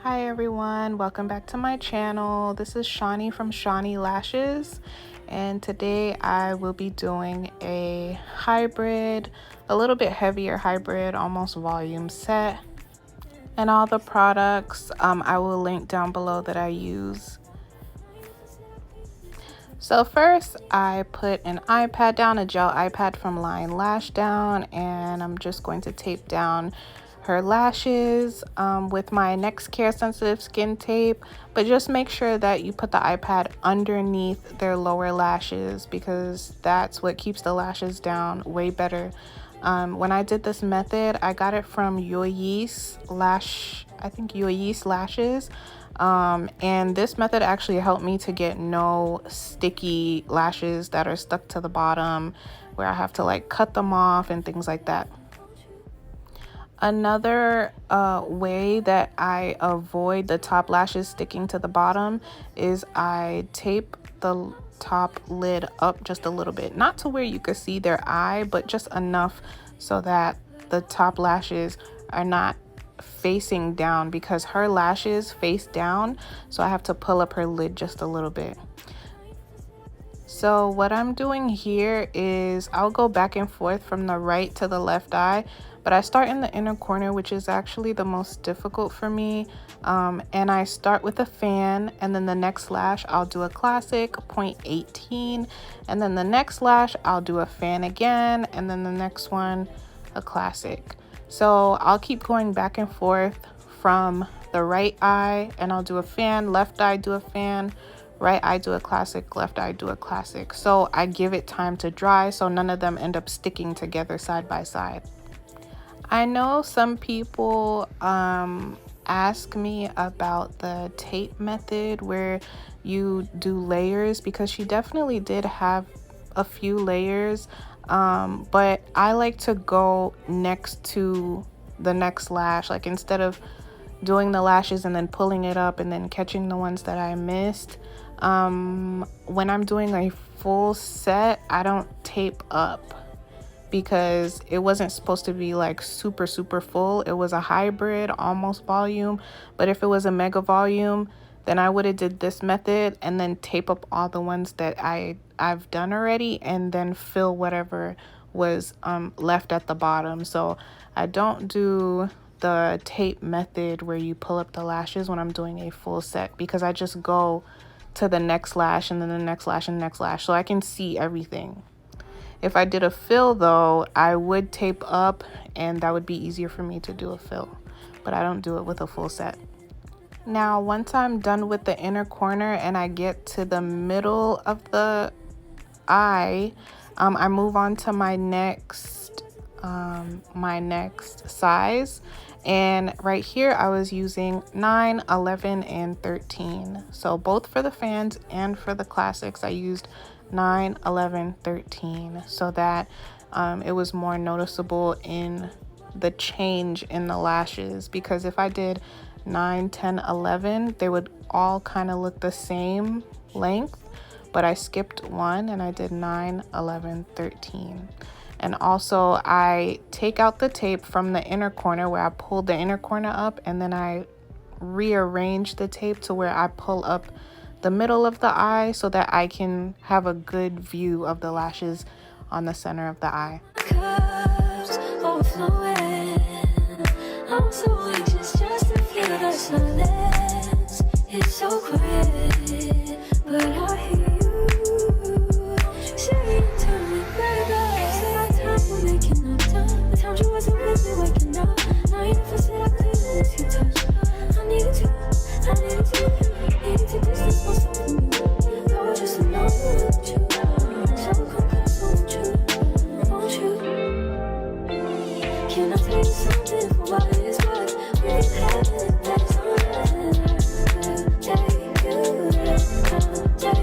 Hi everyone, welcome back to my channel. This is Shawnee from Shawnee Lashes, and today I will be doing a hybrid, a little bit heavier hybrid, almost volume set. And all the products I will link down below that I use. So first I put an eye pad down, a gel eye pad from Eyelash down, and I'm just going to tape down her lashes with my Next Care sensitive skin tape, but just make sure that you put the iPad underneath their lower lashes because that's what keeps the lashes down way better. When I did this method, I got it from Eyelash, I think Eyelash Lashes. And this method actually helped me to get no sticky lashes that are stuck to the bottom where I have to like cut them off and things like that. Another way that I avoid the top lashes sticking to the bottom is I tape the top lid up just a little bit, not to where you could see their eye, but just enough so that the top lashes are not facing down, because her lashes face down, so I have to pull up her lid just a little bit. So what I'm doing here is I'll go back and forth from the right to the left eye, but I start in the inner corner, which is actually the most difficult for me. And I start with a fan, and then the next lash I'll do a classic 0.18, and then the next lash I'll do a fan again, and then the next one a classic. So I'll keep going back and forth from the right eye, and I'll do a fan, left eye do a fan, right eye do a classic, left eye do a classic. So I give it time to dry so none of them end up sticking together side by side. I know some people ask me about the tape method where you do layers, because she definitely did have a few layers, but I like to go next to the next lash. Like, instead of doing the lashes and then pulling it up and then catching the ones that I missed, when I'm doing a full set, I don't tape up, because it wasn't supposed to be like super full. It was a hybrid, almost volume, but if it was a mega volume, then I would have did this method and then tape up all the ones that I've done already, and then fill whatever was left at the bottom. So I don't do the tape method where you pull up the lashes when I'm doing a full set, because I just go to the next lash and then the next lash and the next lash, so I can see everything. If I did a fill though, I would tape up, and that would be easier for me to do a fill, but I don't do it with a full set. Now, once I'm done with the inner corner and I get to the middle of the eye, I move on to my next size. And right here I was using 9, 11, and 13. So both for the fans and for the classics, I used 9, 11, 13, so that it was more noticeable in the change in the lashes, because if I did 9, 10, 11, they would all kind of look the same length, but I skipped one and I did 9, 11, 13. And also I take out the tape from the inner corner where I pulled the inner corner up, and then I rearrange the tape to where I pull up the middle of the eye so that I can have a good view of the lashes on the center of the eye. Cups overflowing. I'm so anxious just to feel the silence. It's so quiet, but I hear you saying to me, baby, say our time, we're making up time. The times you wasn't with me waking up. Now you never said I couldn't miss your touch. I needed to distance myself from you. I was just alone with you. So come close, won't you? Can I tell you something for what it is worth? We've had it, that's all that I take you,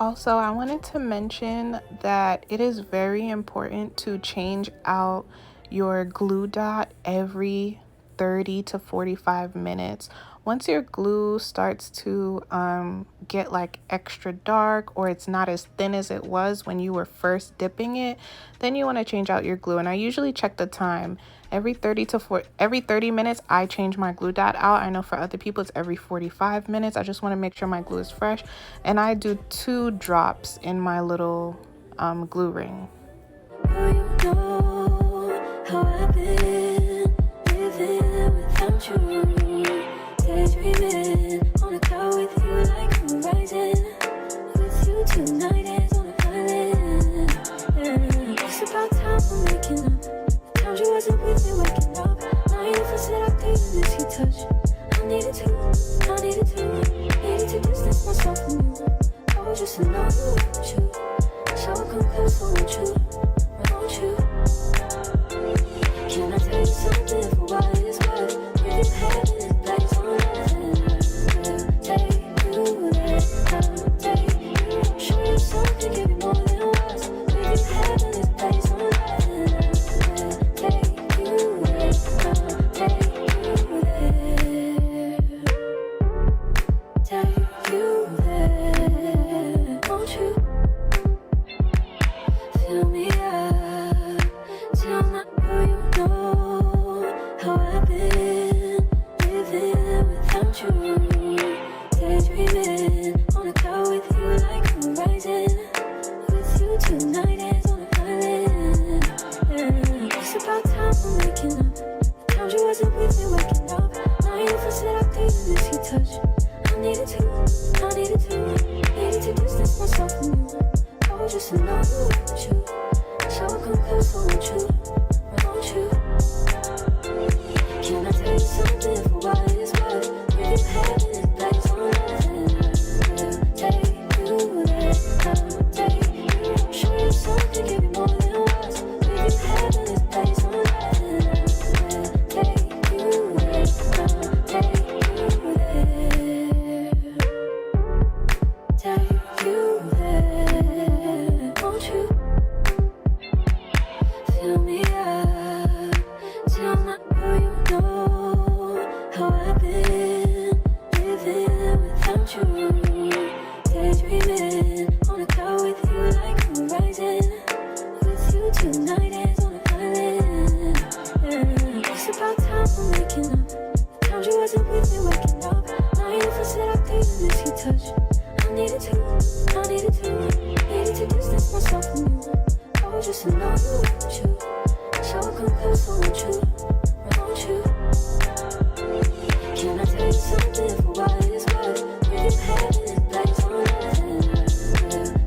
Also, I wanted to mention that it is very important to change out your glue dot every 30 to 45 minutes. Once your glue starts to get like extra dark, or it's not as thin as it was when you were first dipping it, then you want to change out your glue. And I usually check the time. Every 30 minutes I change my glue dot out. I know for other people it's every 45 minutes. I just want to make sure my glue is fresh, and I do 2 drops in my little glue ring. Oh, you know how I've been living without you. Daydreaming on a cloud with you like horizon. With you tonight is on an island. Yeah. It's about time for making up. The times you wasn't with me waking up. Now you for said I couldn't miss your touch. I needed to distance myself from you. I was just in love with you. So come close, I want you. Can I tell you something for what it's worth? Breathe heaven is place on earth. Take you there, I'll take you. Show you something, give you more than words. Breathe heaven is place on earth. Take you there, I'll take you there. Take you there, won't you? Fill me up, tell me who you know how I've been living without you. Daydreaming on a cloud with you like horizon. With you tonight is on an island. Yeah. It's about time for making up. The times you wasn't with me waking up. Now you for said I couldn't miss your touch. I needed to distance myself from you. I was just in love with you. So come close, I want you. Can I tell you something for what it's worth? Breathe heaven is place on earth. Take you there, I'll take you. Show you something, give you more than words. Breathe heaven is place on earth. Take you there, I'll take you there. Take you there, won't you? Fill me up, tell me who you know how I've been living without you. Daydreaming on a cloud with you like horizon. With you tonight is on an island. Yeah. It's about time for making up. The times you wasn't with me waking up. Now you for said I couldn't miss your touch. I needed to distance myself from you. I was just in love with you. So come close, I want you. Can I tell you something for what it's worth? Breathe heaven is place on earth.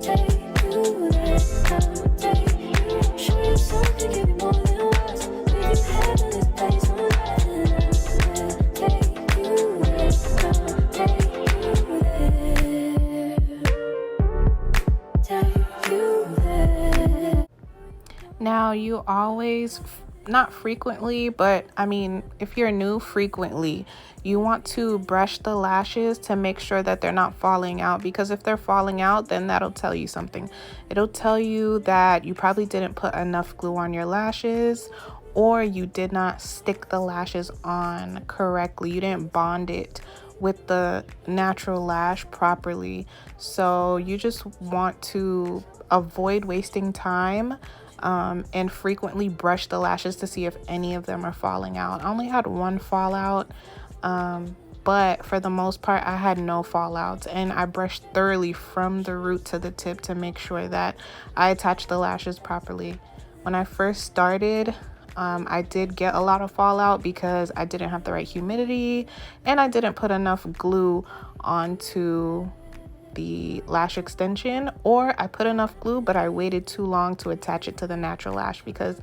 Take you there, I'll take you. Show you something, give you more than words. Breathe heaven is place on earth. Take you there, I'll take you there. Take you there. Now, you always, not frequently, but I mean, if you're new, frequently, you want to brush the lashes to make sure that they're not falling out, because if they're falling out, then that'll tell you something. It'll tell you that you probably didn't put enough glue on your lashes, or you did not stick the lashes on correctly. You didn't bond it with the natural lash properly. So you just want to avoid wasting time and frequently brush the lashes to see if any of them are falling out. I only had one fallout, but for the most part I had no fallouts, and I brushed thoroughly from the root to the tip to make sure that I attached the lashes properly. When I first started, I did get a lot of fallout because I didn't have the right humidity and I didn't put enough glue onto the lash extension, or I put enough glue but I waited too long to attach it to the natural lash, because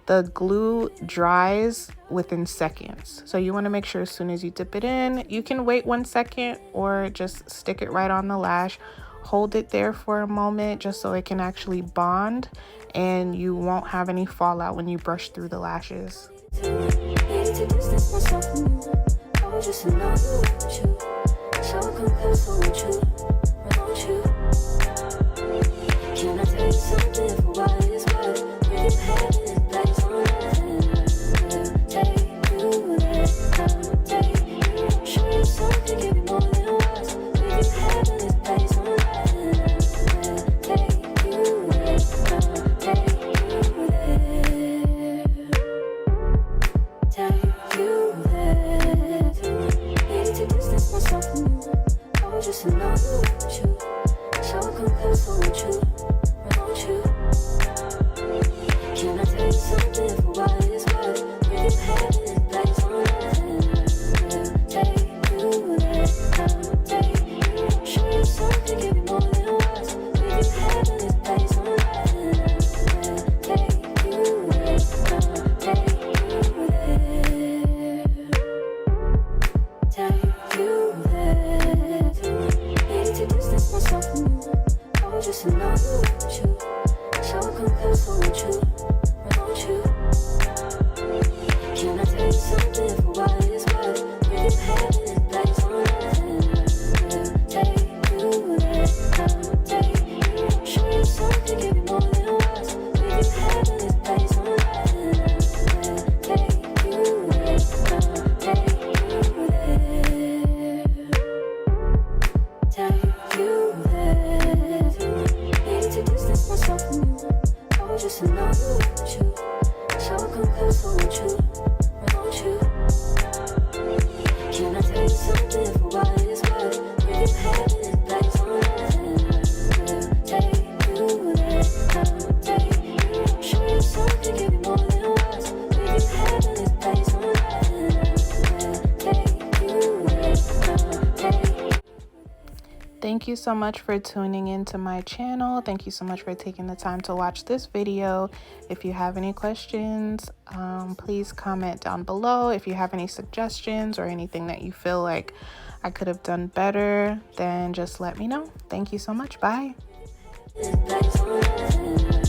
the glue dries within seconds. So you want to make sure as soon as you dip it in, you can wait 1 second or just stick it right on the lash. Hold it there for a moment just so it can actually bond, and you won't have any fallout when you brush through the lashes. just to know you want you. So confess I want you, want you. Can I tell you something for what it's worth? With your head in its place on nothing. We'll take you there, I'll take you. Show you something, give you more than words. With your head in its place on nothing. We'll take you there, I'll take you there. Take you there. Need to distance myself from you. Oh, just to know you want you. So confess I want you, want you. Can I tell you something for what it's worth? With your head in its place on nothing. We'll take you there, I'll take you. Show you something, give you more than words. With your head in its place on nothing. We'll take you there, I'll take you there. Take you there. Need to distance myself from you. Oh, just to know you want you. So confess I want you, want you. Can I tell you something for what it's worth? With your head in its place on nothing. We'll take you there, I'll take you. Show you something, give you more than words. With your head in its place on nothing. We'll take you there, I'll take you. Thank you so much for tuning into my channel. Thank you so much for taking the time to watch this video. If you have any questions, please comment down below. If you have any suggestions or anything that you feel like I could have done better, then just let me know. Thank you so much. Bye. It's place on nothing.